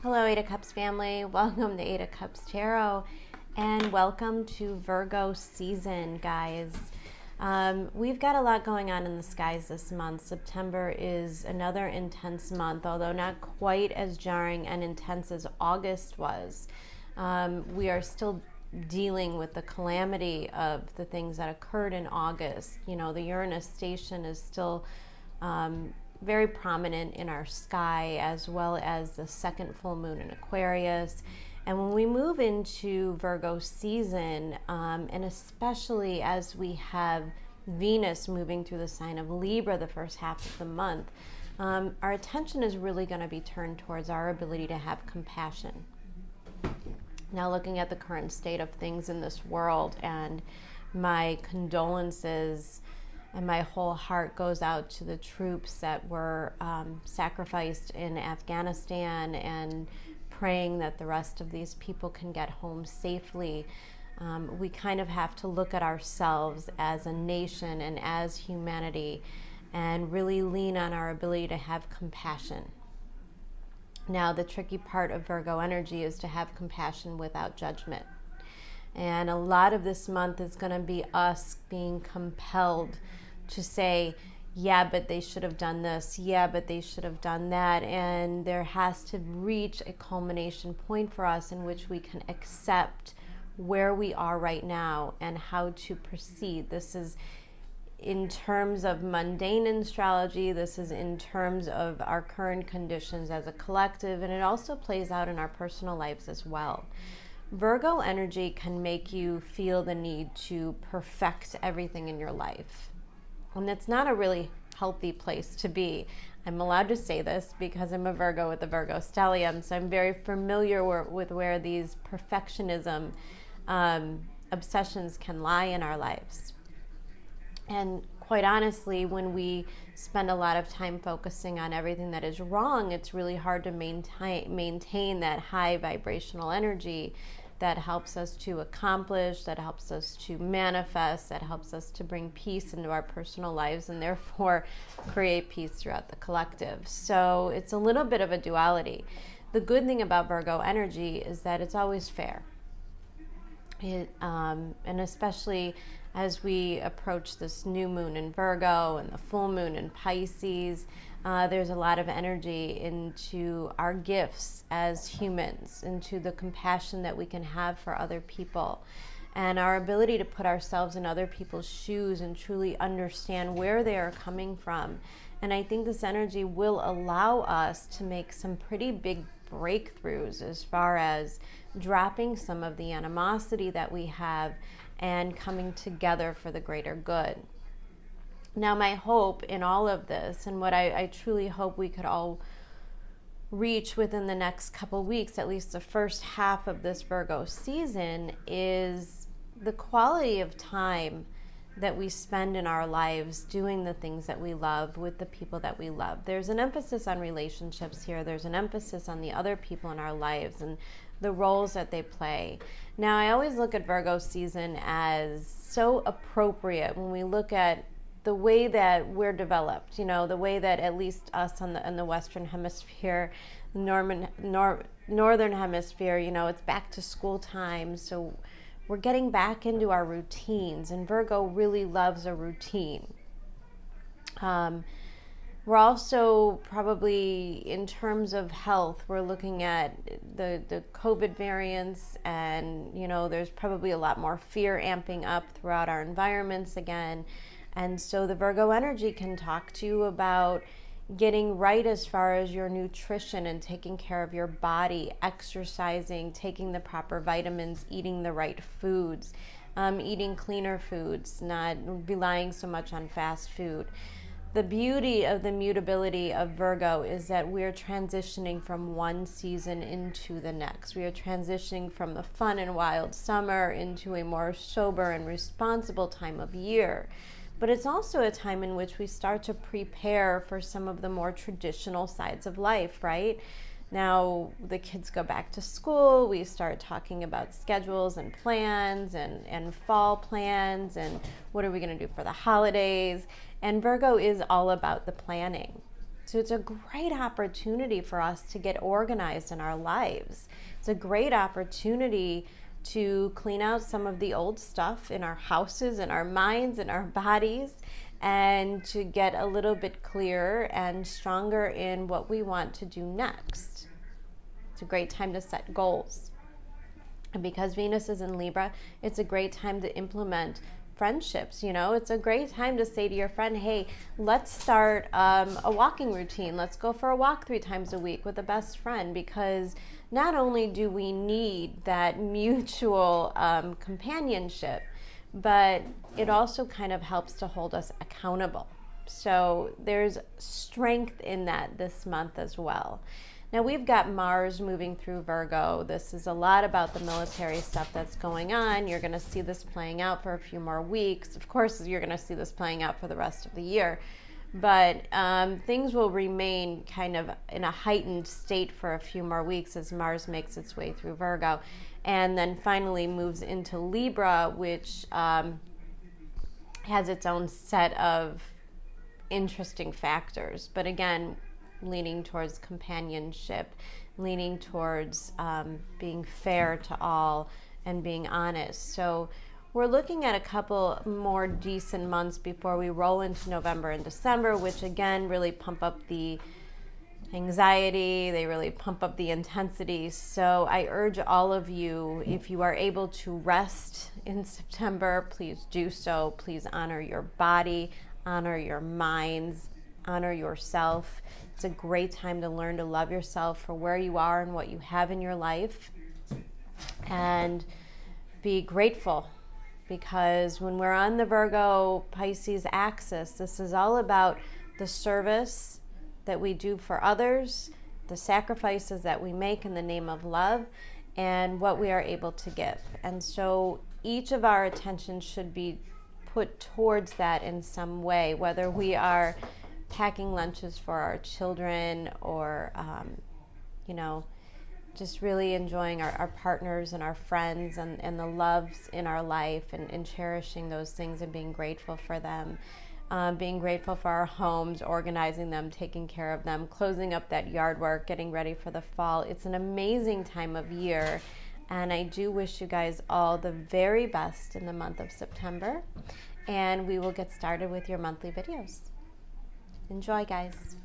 Hello, Eight of Cups family. Welcome to Eight of Cups Tarot, and welcome to Virgo season, guys. We've got a lot going on in the skies this month. September is another intense month, although not quite as jarring and intense as August was. We are still dealing with the calamity of the things that occurred in August. You know, the Uranus station is still very prominent in our sky, as well as the second full moon in Aquarius. And when we move into Virgo season, and especially as we have Venus moving through the sign of Libra the first half of the month, our attention is really going to be turned towards our ability to have compassion. Now, looking at the current state of things in this world, and my condolences and my whole heart goes out to the troops that were sacrificed in Afghanistan, and praying that the rest of these people can get home safely. We kind of have to look at ourselves as a nation and as humanity and really lean on our ability to have compassion. Now, the tricky part of Virgo energy is to have compassion without judgment. And a lot of this month is going to be us being compelled to say, yeah, but they should have done this. Yeah, but they should have done that. And there has to reach a culmination point for us in which we can accept where we are right now and how to proceed. This is in terms of mundane astrology. This is in terms of our current conditions as a collective, and it also plays out in our personal lives as well. Virgo energy can make you feel the need to perfect everything in your life. And it's not a really healthy place to be. I'm allowed to say this because I'm a Virgo with the Virgo stellium, so I'm very familiar with where these perfectionism obsessions can lie in our lives. And quite honestly, when we spend a lot of time focusing on everything that is wrong, it's really hard to maintain that high vibrational energy that helps us to accomplish, that helps us to manifest, that helps us to bring peace into our personal lives, and therefore create peace throughout the collective. So it's a little bit of a duality. The good thing about Virgo energy is that it's always fair. And especially as we approach this new moon in Virgo and the full moon in Pisces, there's a lot of energy into our gifts as humans, into the compassion that we can have for other people, and our ability to put ourselves in other people's shoes and truly understand where they are coming from. And I think this energy will allow us to make some pretty big breakthroughs as far as dropping some of the animosity that we have and coming together for the greater good. Now, my hope in all of this, and what I truly hope we could all reach within the next couple weeks, at least the first half of this Virgo season, is the quality of time that we spend in our lives doing the things that we love with the people that we love. There's an emphasis on relationships here. There's an emphasis on the other people in our lives and the roles that they play. Now, I always look at Virgo season as so appropriate when we look at the way that we're developed, you know, the way that at least us in the Western Hemisphere, Northern Hemisphere, you know, it's back to school time. So we're getting back into our routines, and Virgo really loves a routine. We're also probably, in terms of health, we're looking at the COVID variants, and, you know, there's probably a lot more fear amping up throughout our environments again. And so the Virgo energy can talk to you about getting right as far as your nutrition and taking care of your body, exercising, taking the proper vitamins, eating the right foods, eating cleaner foods, not relying so much on fast food. The beauty of the mutability of Virgo is that we're transitioning from one season into the next. We are transitioning from the fun and wild summer into a more sober and responsible time of year. But it's also a time in which we start to prepare for some of the more traditional sides of life, right? Now the kids go back to school, we start talking about schedules and plans and fall plans and what are we going to do for the holidays. And Virgo is all about the planning. So it's a great opportunity for us to get organized in our lives. It's a great opportunity to clean out some of the old stuff in our houses, in our minds, in our bodies, and to get a little bit clearer and stronger in what we want to do next. It's a great time to set goals. And because Venus is in Libra, it's a great time to implement friendships. It's a great time to say to your friend, hey, let's start a walking routine. Let's go for a walk 3 times a week with a best friend, because not only do we need that mutual companionship, but it also kind of helps to hold us accountable. So there's strength in that this month as well. Now we've got Mars moving through Virgo. This is a lot about the military stuff that's going on. You're going to see this playing out for a few more weeks. Of course, you're going to see this playing out for the rest of the year. But things will remain kind of in a heightened state for a few more weeks as Mars makes its way through Virgo. And then finally moves into Libra, which has its own set of interesting factors. But again, leaning towards companionship, leaning towards being fair to all and being honest. So we're looking at a couple more decent months before we roll into November and December, which again really pump up the anxiety, they really pump up the intensity. So I urge all of you, if you are able to rest in September, please do so. Please honor your body, honor your minds, honor yourself. It's a great time to learn to love yourself for where you are and what you have in your life, and be grateful, because when we're on the Virgo Pisces axis, this is all about the service that we do for others, the sacrifices that we make in the name of love, and what we are able to give. And so each of our attention should be put towards that in some way, whether we are packing lunches for our children or, just really enjoying our partners and our friends and the loves in our life, and cherishing those things and being grateful for them, being grateful for our homes, organizing them, taking care of them, closing up that yard work, getting ready for the fall. It's an amazing time of year, and I do wish you guys all the very best in the month of September, and we will get started with your monthly videos. Enjoy, guys.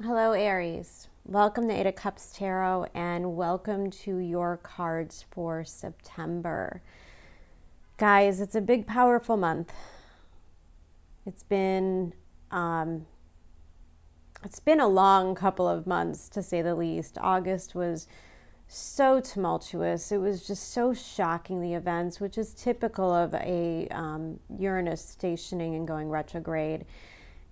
Hello, Aries. Welcome to 8 of Cups Tarot, and welcome to your cards for September. Guys, it's a big, powerful month. It's been a long couple of months, to say the least. August was so tumultuous. It was just so shocking, the events, which is typical of a Uranus stationing and going retrograde.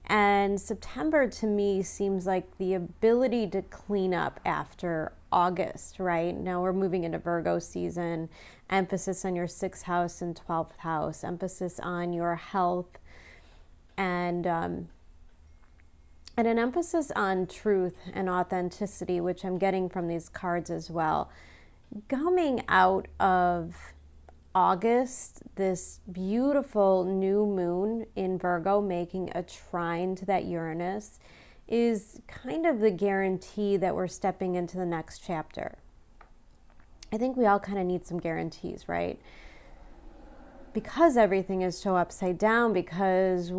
And September to me seems like the ability to clean up after August, right? Now we're moving into Virgo season, emphasis on your 6th house and 12th house, emphasis on your health, and an emphasis on truth and authenticity, which I'm getting from these cards as well. Coming out of August, this beautiful new moon in Virgo making a trine to that Uranus is kind of the guarantee that we're stepping into the next chapter. I think we all kind of need some guarantees, right? Because everything is so upside down, because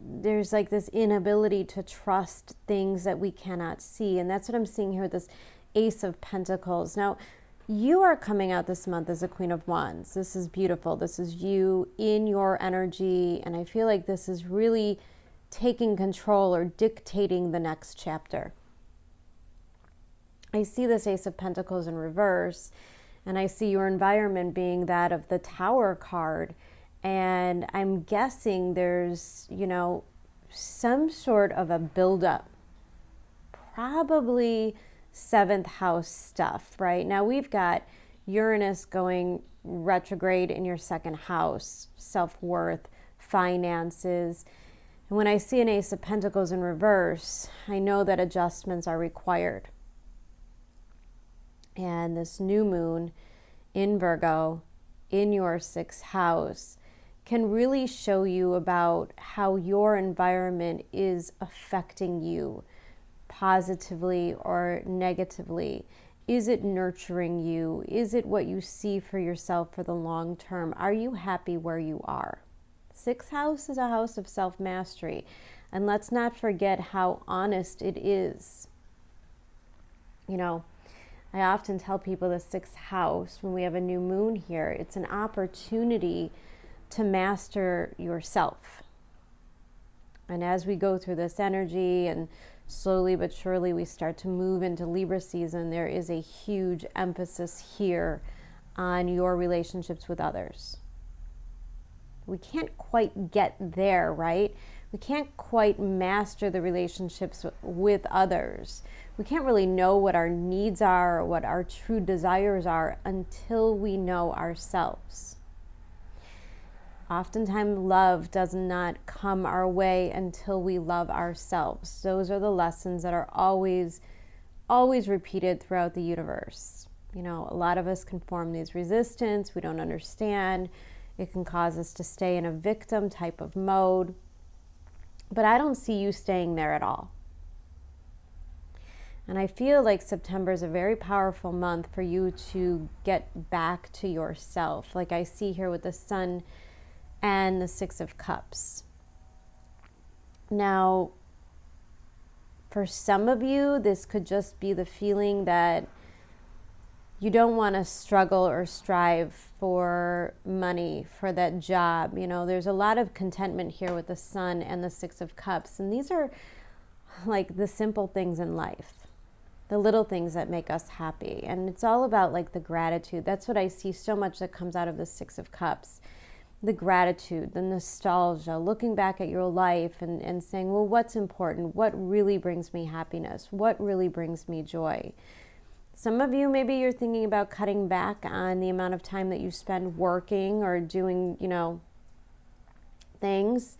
there's like this inability to trust things that we cannot see. And that's what I'm seeing here with this Ace of Pentacles. Now, you are coming out this month as a Queen of Wands. This is beautiful. This is you in your energy. And I feel like this is really taking control or dictating the next chapter. I see this Ace of Pentacles in reverse, and I see your environment being that of the Tower card. And I'm guessing there's, some sort of a buildup, probably 7th house stuff, right? Now we've got Uranus going retrograde in your second house, self-worth, finances. And when I see an Ace of Pentacles in reverse, I know that adjustments are required. And this new moon in Virgo, in your sixth house, can really show you about how your environment is affecting you positively or negatively. Is it nurturing you? Is it what you see for yourself for the long term? Are you happy where you are? Sixth house is a house of self-mastery. And let's not forget how honest it is. You know, I often tell people the sixth house, when we have a new moon here, it's an opportunity to master yourself. And as we go through this energy and slowly but surely we start to move into Libra season, there is a huge emphasis here on your relationships with others. We can't quite get there, right? We can't quite master the relationships with others. We can't really know what our needs are or what our true desires are until we know ourselves. Oftentimes, love does not come our way until we love ourselves. Those are the lessons that are always repeated throughout the universe. You know, a lot of us can form these resistance. We don't understand. It can cause us to stay in a victim type of mode. But I don't see you staying there at all. And I feel like September is a very powerful month for you to get back to yourself. Like I see here with the Sun and the Six of Cups. Now, for some of you, this could just be the feeling that you don't want to struggle or strive for money, for that job. You know, there's a lot of contentment here with the Sun and the Six of Cups. And these are like the simple things in life, the little things that make us happy. And it's all about like the gratitude. That's what I see so much that comes out of the Six of Cups. The gratitude, the nostalgia, looking back at your life and saying, well, what's important? What really brings me happiness? What really brings me joy? Some of you, maybe you're thinking about cutting back on the amount of time that you spend working or doing, you know, things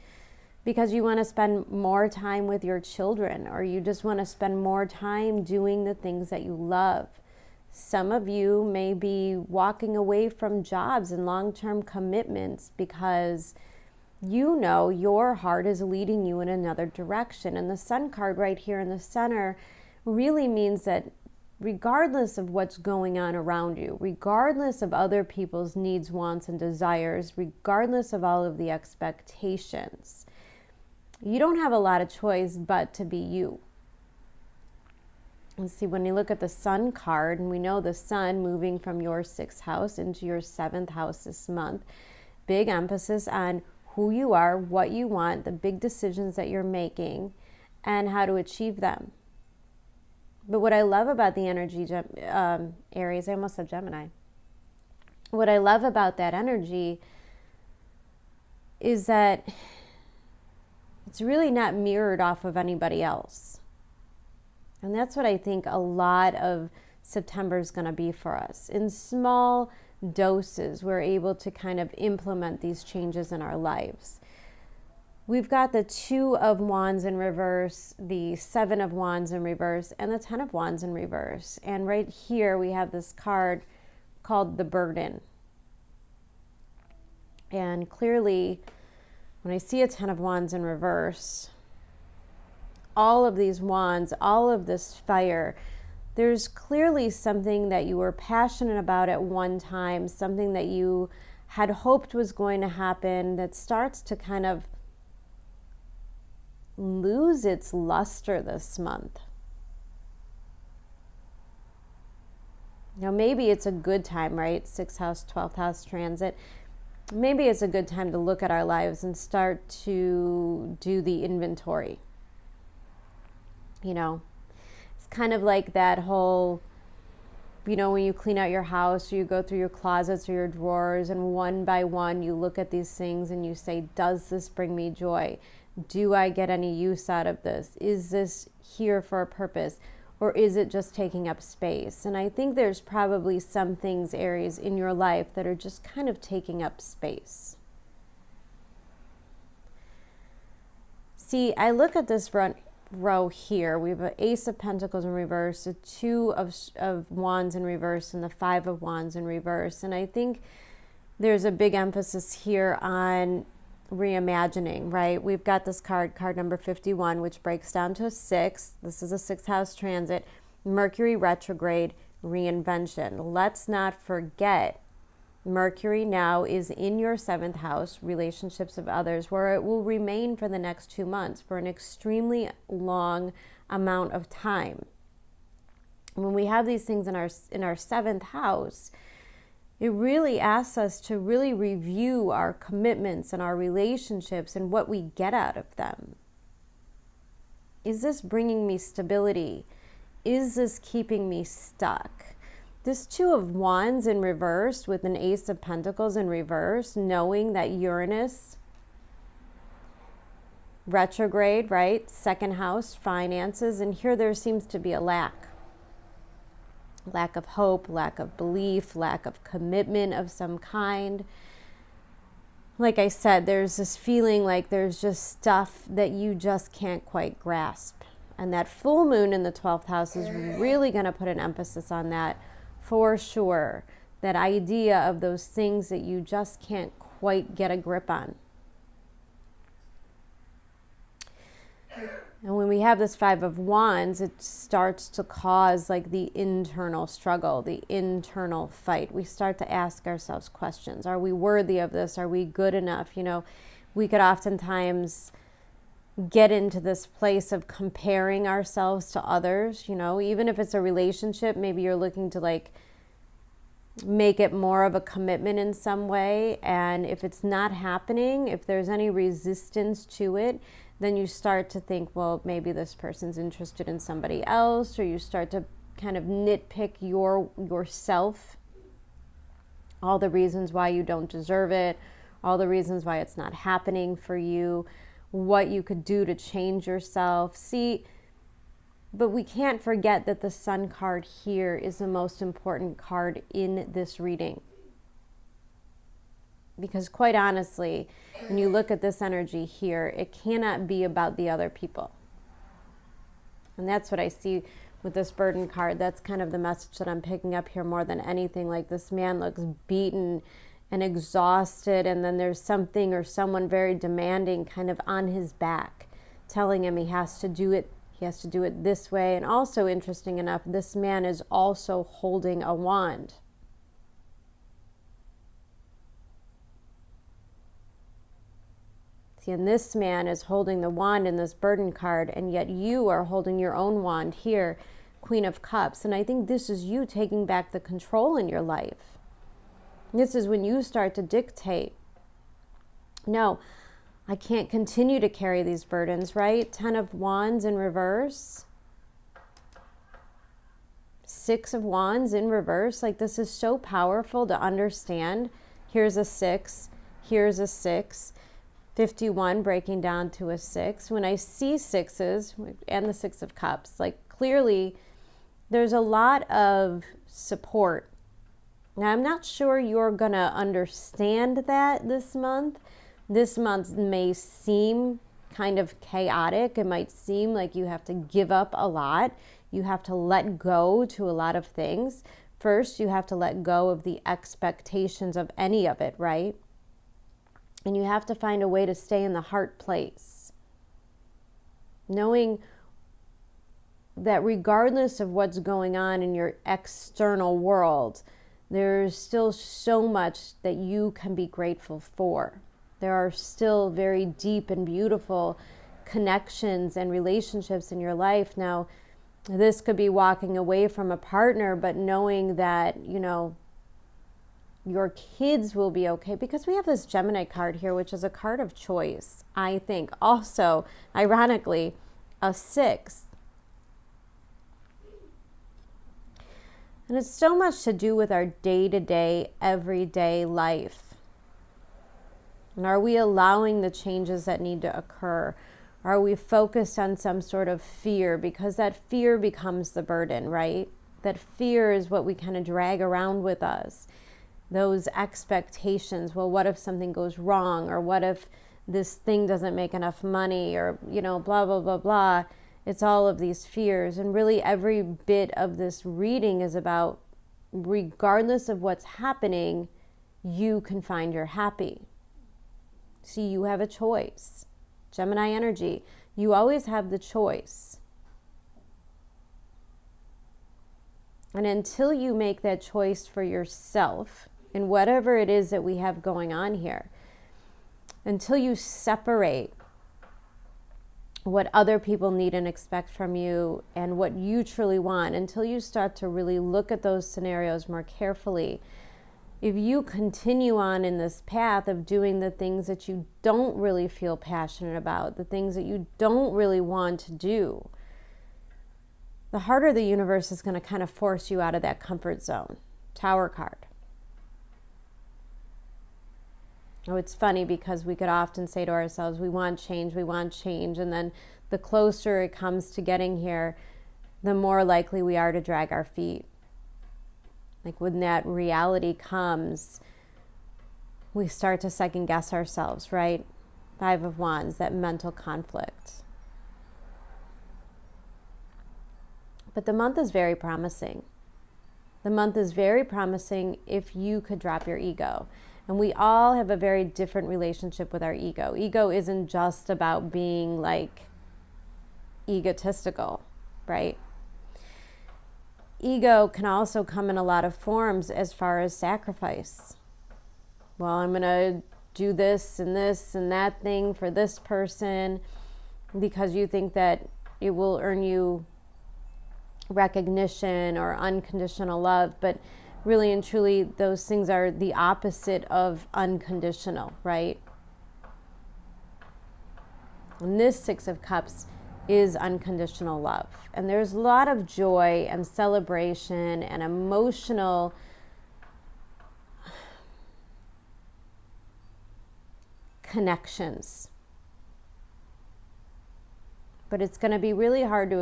because you want to spend more time with your children, or you just want to spend more time doing the things that you love. Some of you may be walking away from jobs and long-term commitments because you know your heart is leading you in another direction. And the Sun card right here in the center really means that regardless of what's going on around you, regardless of other people's needs, wants, and desires, regardless of all of the expectations, you don't have a lot of choice but to be you. Let's see, when you look at the Sun card, and we know the Sun moving from your sixth house into your seventh house this month, big emphasis on who you are, what you want, the big decisions that you're making, and how to achieve them. But what I love about the energy, Aries, I almost said Gemini. What I love about that energy is that it's really not mirrored off of anybody else. And that's what I think a lot of September is going to be for us. In small doses, we're able to kind of implement these changes in our lives. We've got the Two of Wands in reverse, the Seven of Wands in reverse, and the Ten of Wands in reverse. And right here we have this card called the Burden. And clearly, when I see a Ten of Wands in reverse, all of these wands, all of this fire, there's clearly something that you were passionate about at one time, something that you had hoped was going to happen that starts to kind of lose its luster this month. Now, maybe it's a good time, right? 6th house, 12th house transit. Maybe it's a good time to look at our lives and start to do the inventory. You know, it's kind of like that whole, you know, when you clean out your house or you go through your closets or your drawers and one by one you look at these things and you say, does this bring me joy? Do I get any use out of this? Is this here for a purpose? or is it just taking up space? And I think there's probably some things, Aries, in your life that are just kind of taking up space. See, I look at this front row here. We have an Ace of Pentacles in reverse, a Two of Wands in reverse, and the Five of Wands in reverse. And I think there's a big emphasis here on reimagining, right? We've got this card number 51, which breaks down to a 6. This is a 6th house transit. Mercury retrograde, reinvention. Let's not forget, Mercury now is in your 7th house, relationships of others, where it will remain for the next 2 months, for an extremely long amount of time. When we have these things in our 7th house, it really asks us to really review our commitments and our relationships and what we get out of them. Is this bringing me stability? Is this keeping me stuck? This Two of Wands in reverse with an Ace of Pentacles in reverse, knowing that Uranus, retrograde, right? 2nd house, finances, and here there seems to be a lack of hope, lack of belief, lack of commitment of some kind. Like I said, there's this feeling like there's just stuff that you just can't quite grasp. And that full moon in the 12th house is really going to put an emphasis on that for sure. That idea of those things that you just can't quite get a grip on. And when we have this Five of Wands, it starts to cause like the internal struggle, the internal fight. We start to ask ourselves questions. Are we worthy of this? Are we good enough? You know, we could oftentimes get into this place of comparing ourselves to others, you know, even if it's a relationship, maybe you're looking to like make it more of a commitment in some way. And if it's not happening, if there's any resistance to it, then you start to think, well, maybe this person's interested in somebody else, or you start to kind of nitpick yourself, all the reasons why you don't deserve it, all the reasons why it's not happening for you, what you could do to change yourself. See, but we can't forget that the Sun card here is the most important card in this reading. Because quite honestly, when you look at this energy here, it cannot be about the other people. And that's what I see with this burden card. That's kind of the message that I'm picking up here more than anything. Like, this man looks beaten and exhausted, and then there's something or someone very demanding kind of on his back, telling him he has to do it this way. And also, interesting enough, this man is also holding a wand. See, and this man is holding the wand in this burden card, and yet you are holding your own wand here, Queen of Cups. And I think this is you taking back the control in your life. This is when you start to dictate, no, I can't continue to carry these burdens, right? 10 of Wands in reverse. 6 of Wands in reverse. Like, this is so powerful to understand. Here's a 6. Here's a 6. 51 breaking down to a 6. When I see 6s and the 6 of Cups, like, clearly there's a lot of support. Now, I'm not sure you're going to understand that this month. This month may seem kind of chaotic. It might seem like you have to give up a lot. You have to let go to a lot of things. First, you have to let go of the expectations of any of it, right? And you have to find a way to stay in the heart place. Knowing that regardless of what's going on in your external world, there's still so much that you can be grateful for. There are still very deep and beautiful connections and relationships in your life. Now, this could be walking away from a partner, but knowing that, you know, your kids will be okay, because we have this Gemini card here, which is a card of choice, I think. Also, ironically, a 6. And it's so much to do with our day-to-day, everyday life. And are we allowing the changes that need to occur? Are we focused on some sort of fear? Because that fear becomes the burden, right? That fear is what we kind of drag around with us. Those expectations. Well, what if something goes wrong? Or what if this thing doesn't make enough money? Or, blah, blah, blah, blah. It's all of these fears. And really every bit of this reading is about, regardless of what's happening, you can find your happy. See, you have a choice. Gemini energy, you always have the choice. And until you make that choice for yourself, in whatever it is that we have going on here, until you separate what other people need and expect from you and what you truly want, until you start to really look at those scenarios more carefully, if you continue on in this path of doing the things that you don't really feel passionate about, the things that you don't really want to do, the harder the universe is going to kind of force you out of that comfort zone. Tower card. Oh, it's funny because we could often say to ourselves, we want change, and then the closer it comes to getting here, the more likely we are to drag our feet. Like when that reality comes, we start to second guess ourselves, right? 5 of Wands, that mental conflict. But the month is very promising. The month is very promising if you could drop your ego. And we all have a very different relationship with our ego. Ego isn't just about being like egotistical, right? Ego can also come in a lot of forms as far as sacrifice. Well, I'm going to do this and that thing for this person because you think that it will earn you recognition or unconditional love. But really and truly, those things are the opposite of unconditional, right? And this 6 of Cups is unconditional love. And there's a lot of joy and celebration and emotional connections. But it's going to be really hard to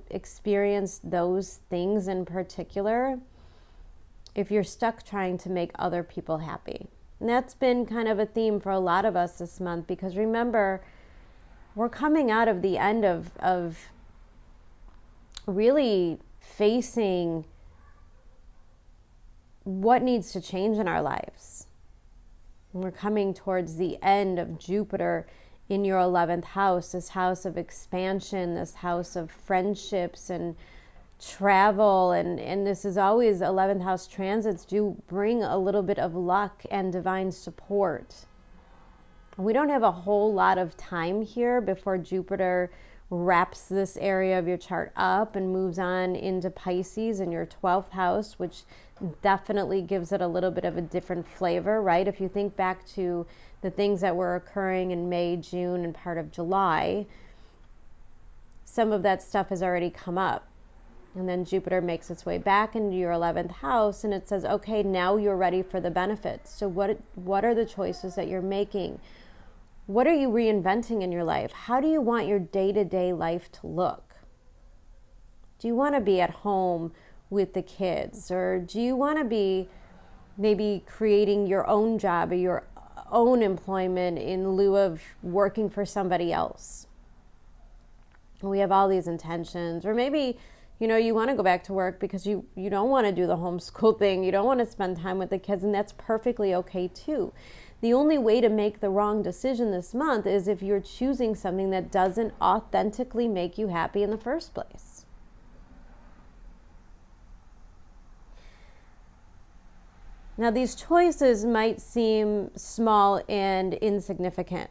experience those things in particular if you're stuck trying to make other people happy. And that's been kind of a theme for a lot of us this month, because remember, we're coming out of the end of really facing what needs to change in our lives. And we're coming towards the end of Jupiter in your 11th house, this house of expansion, this house of friendships and travel. And this is always 11th house transits do bring a little bit of luck and divine support. We don't have a whole lot of time here before Jupiter wraps this area of your chart up and moves on into Pisces in your 12th house, which definitely gives it a little bit of a different flavor, right? If you think back to the things that were occurring in May, June, and part of July, some of that stuff has already come up. And then Jupiter makes its way back into your 11th house, and it says, okay, now you're ready for the benefits. So what are the choices that you're making? What are you reinventing in your life? How do you want your day-to-day life to look? Do you want to be at home with the kids? Or do you want to be maybe creating your own job or your own employment in lieu of working for somebody else? We have all these intentions. Or maybe, you want to go back to work because you don't want to do the homeschool thing. You don't want to spend time with the kids, and that's perfectly okay too. The only way to make the wrong decision this month is if you're choosing something that doesn't authentically make you happy in the first place. Now, these choices might seem small and insignificant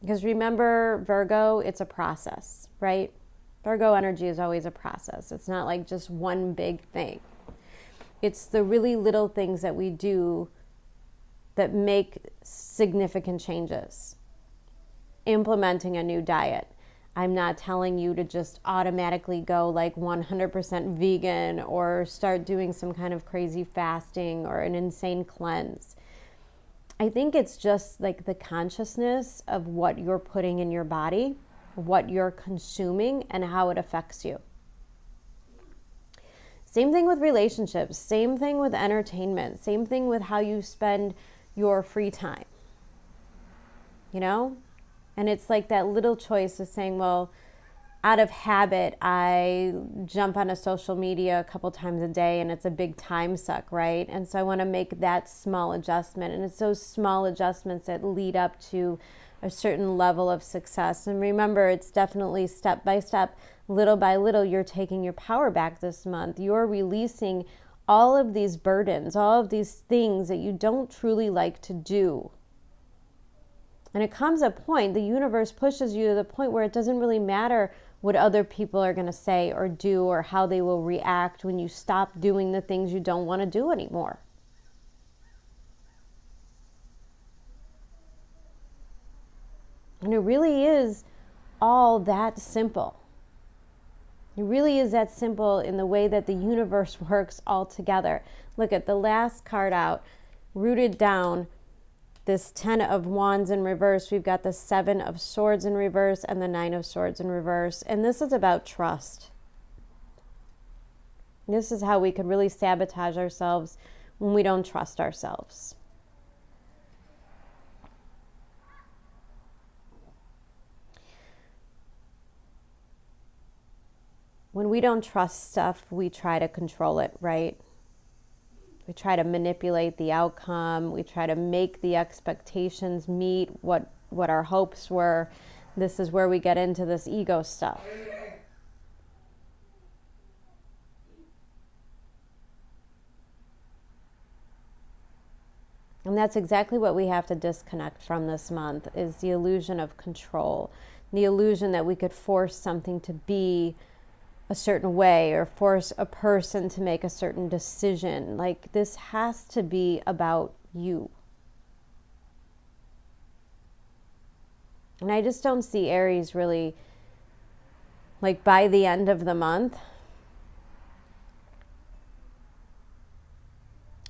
because remember, Virgo, it's a process, right? Virgo energy is always a process. It's not like just one big thing. It's the really little things that we do that make significant changes. Implementing a new diet. I'm not telling you to just automatically go like 100% vegan or start doing some kind of crazy fasting or an insane cleanse. I think it's just like the consciousness of what you're putting in your body what you're consuming and how it affects you. Same thing with relationships, same thing with entertainment, same thing with how you spend your free time. You know? And it's like that little choice of saying, well, out of habit, I jump on a social media a couple times a day and it's a big time suck, right? And so I want to make that small adjustment. And it's those small adjustments that lead up to a certain level of success. And remember, it's definitely step by step, little by little, you're taking your power back this month. You're releasing all of these burdens, all of these things that you don't truly like to do. And it comes a point, the universe pushes you to the point where it doesn't really matter what other people are going to say or do or how they will react when you stop doing the things you don't want to do anymore. And it really is all that simple. It really is that simple in the way that the universe works all together. Look at the last card out, rooted down, this 10 of Wands in reverse. We've got the 7 of Swords in reverse and the 9 of Swords in reverse. And this is about trust. This is how we could really sabotage ourselves when we don't trust ourselves. When we don't trust stuff, we try to control it, right? We try to manipulate the outcome. We try to make the expectations meet what our hopes were. This is where we get into this ego stuff. And that's exactly what we have to disconnect from this month, is the illusion of control. The illusion that we could force something to be a certain way or force a person to make a certain decision. Like, this has to be about you. And I just don't see Aries really, like, by the end of the month.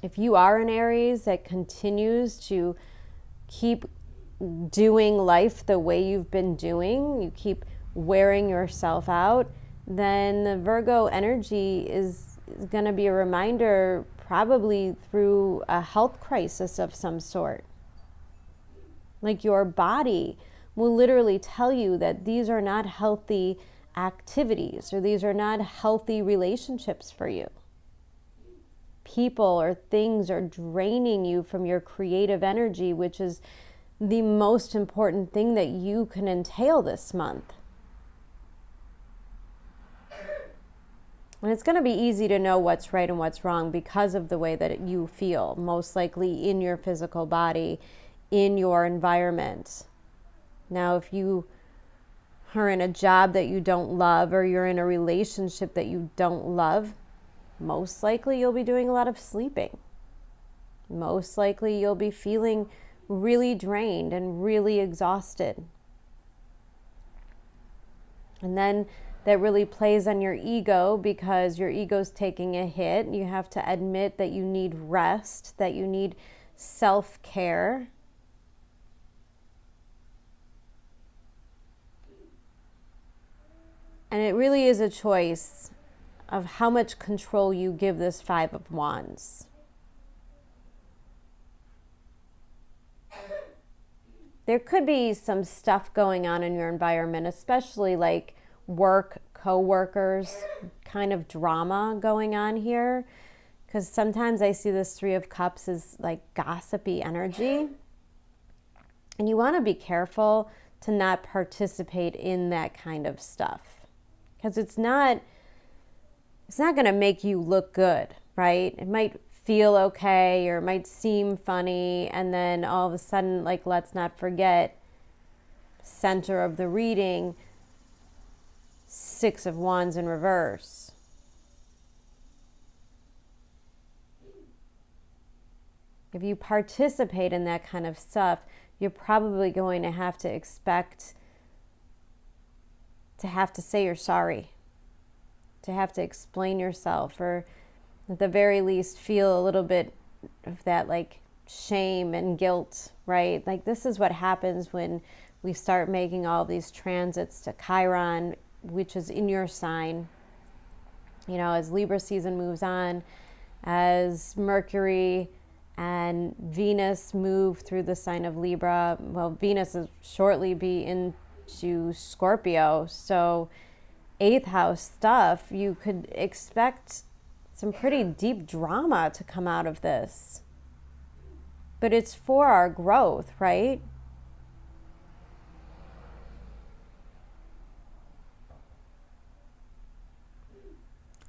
If you are an Aries that continues to keep doing life the way you've been doing, you keep wearing yourself out, then the Virgo energy is going to be a reminder, probably through a health crisis of some sort. Like, your body will literally tell you that these are not healthy activities or these are not healthy relationships for you. People or things are draining you from your creative energy, which is the most important thing that you can entail this month. And it's going to be easy to know what's right and what's wrong because of the way that you feel, most likely in your physical body, in your environment. Now, if you are in a job that you don't love or you're in a relationship that you don't love, most likely you'll be doing a lot of sleeping. Most likely you'll be feeling really drained and really exhausted. And then that really plays on your ego because your ego's taking a hit. You have to admit that you need rest, that you need self-care. And it really is a choice of how much control you give this 5 of Wands. There could be some stuff going on in your environment, especially like work, co-workers, kind of drama going on here. Because sometimes I see this 3 of Cups as like gossipy energy. And you want to be careful to not participate in that kind of stuff. Because it's not going to make you look good, right? It might feel okay or it might seem funny, and then all of a sudden, like, let's not forget, center of the reading, 6 of Wands in reverse. If you participate in that kind of stuff, you're probably going to have to expect to have to say you're sorry, to have to explain yourself, or at the very least feel a little bit of that like shame and guilt, right? Like, this is what happens when we start making all these transits to Chiron, which is in your sign. You know, as Libra season moves on, as Mercury and Venus move through the sign of Libra, well, Venus will shortly be into Scorpio, so 8th house stuff, you could expect some pretty deep drama to come out of this. But it's for our growth, right?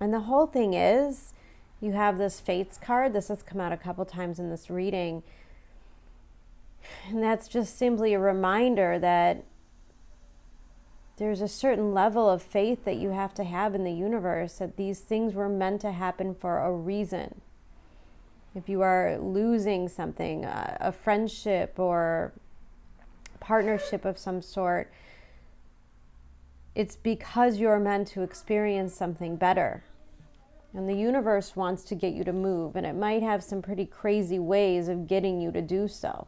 And the whole thing is, you have this Fates card. This has come out a couple times in this reading. And that's just simply a reminder that there's a certain level of faith that you have to have in the universe, that these things were meant to happen for a reason. If you are losing something, a friendship or partnership of some sort, it's because you're meant to experience something better. And the universe wants to get you to move, and it might have some pretty crazy ways of getting you to do so.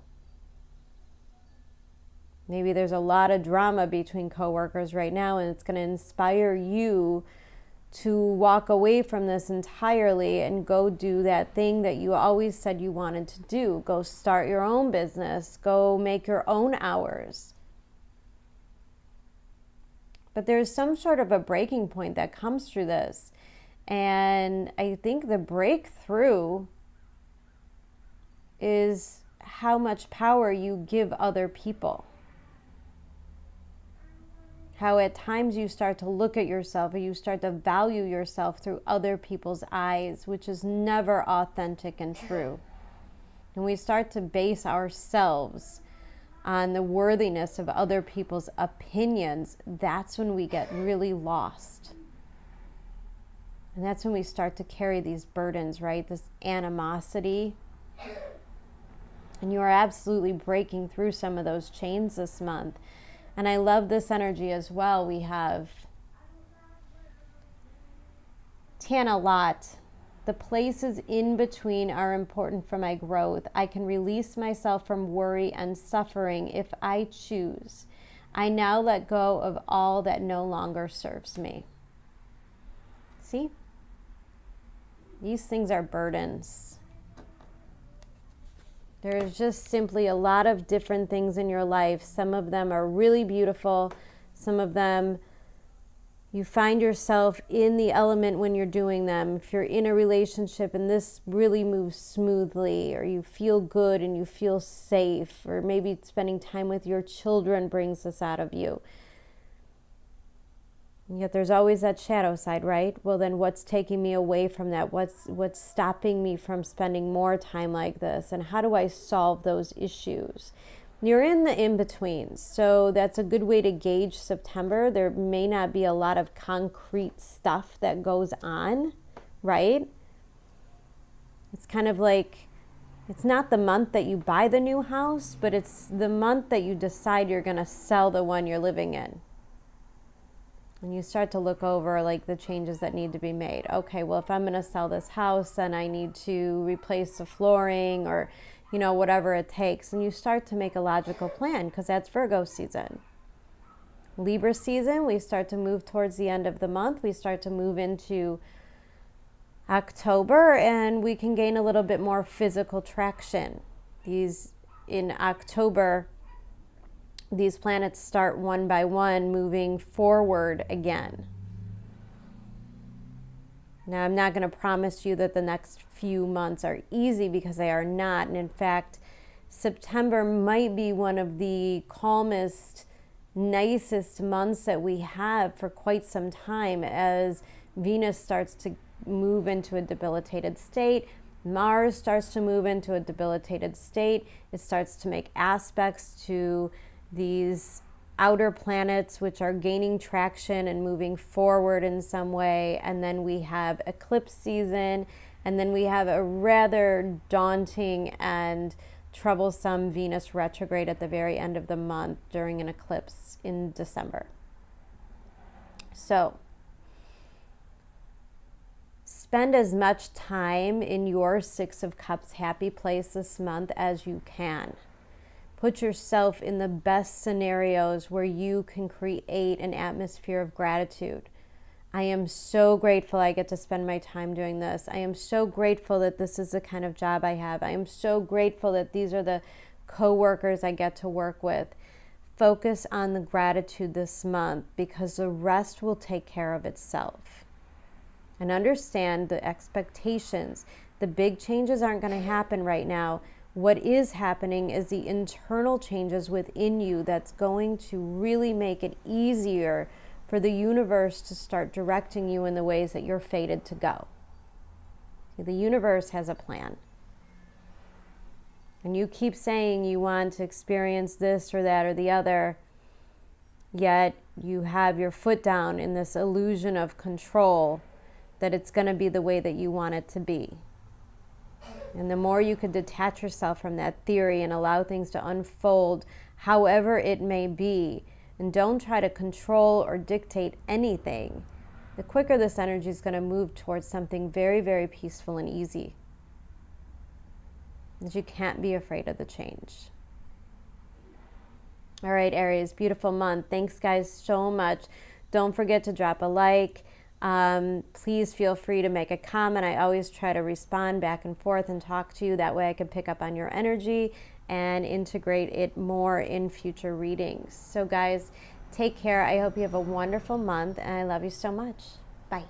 Maybe there's a lot of drama between coworkers right now, and it's going to inspire you to walk away from this entirely and go do that thing that you always said you wanted to do. Go start your own business. Go make your own hours. But there's some sort of a breaking point that comes through this. And I think the breakthrough is how much power you give other people. How at times you start to look at yourself, or you start to value yourself through other people's eyes, which is never authentic and true. And we start to base ourselves on the worthiness of other people's opinions. That's when we get really lost. And that's when we start to carry these burdens, right? This animosity. And you are absolutely breaking through some of those chains this month. And I love this energy as well. We have Lot. The places in between are important for my growth. I can release myself from worry and suffering if I choose. I now let go of all that no longer serves me. See? These things are burdens. There's just simply a lot of different things in your life. Some of them are really beautiful. Some of them, you find yourself in the element when you're doing them. If you're in a relationship and this really moves smoothly, or you feel good and you feel safe, or maybe spending time with your children brings this out of you. And yet there's always that shadow side, right? Well, then what's taking me away from that? What's stopping me from spending more time like this? And how do I solve those issues? You're in the in-between. So that's a good way to gauge September. There may not be a lot of concrete stuff that goes on, right? It's kind of like, it's not the month that you buy the new house, but it's the month that you decide you're going to sell the one you're living in. And you start to look over like the changes that need to be made. Okay, well, if I'm going to sell this house, then I need to replace the flooring, or, you know, whatever it takes. And you start to make a logical plan, because that's Virgo season. Libra season, we start to move towards the end of the month. We start to move into October, and we can gain a little bit more physical traction. In October, these planets start one by one moving forward again. Now, I'm not going to promise you that the next few months are easy, because they are not. And in fact, September might be one of the calmest, nicest months that we have for quite some time, as Venus starts to move into a debilitated state. Mars starts to move into a debilitated state. It starts to make aspects to these outer planets, which are gaining traction and moving forward in some way. And then we have eclipse season, and then we have a rather daunting and troublesome Venus retrograde at the very end of the month during an eclipse in December. So spend as much time in your Six of Cups happy place this month as you can. put yourself in the best scenarios where you can create an atmosphere of gratitude. I am so grateful I get to spend my time doing this. I am so grateful that this is the kind of job I have. I am so grateful that these are the co-workers I get to work with. Focus on the gratitude this month, because the rest will take care of itself. And understand the expectations. The big changes aren't going to happen right now. What is happening is the internal changes within you that's going to really make it easier for the universe to start directing you in the ways that you're fated to go. The universe has a plan. And you keep saying you want to experience this or that or the other, yet you have your foot down in this illusion of control that it's going to be the way that you want it to be. And the more you can detach yourself from that theory and allow things to unfold however it may be, and don't try to control or dictate anything, the quicker this energy is going to move towards something very, very peaceful and easy. And you can't be afraid of the change. All right, Aries, beautiful month. Thanks, guys, so much. Don't forget to drop a like. Please feel free to make a comment. I always try to respond back and forth and talk to you. That way I can pick up on your energy and integrate it more in future readings. So guys, take care. I hope you have a wonderful month, and I love you so much. Bye.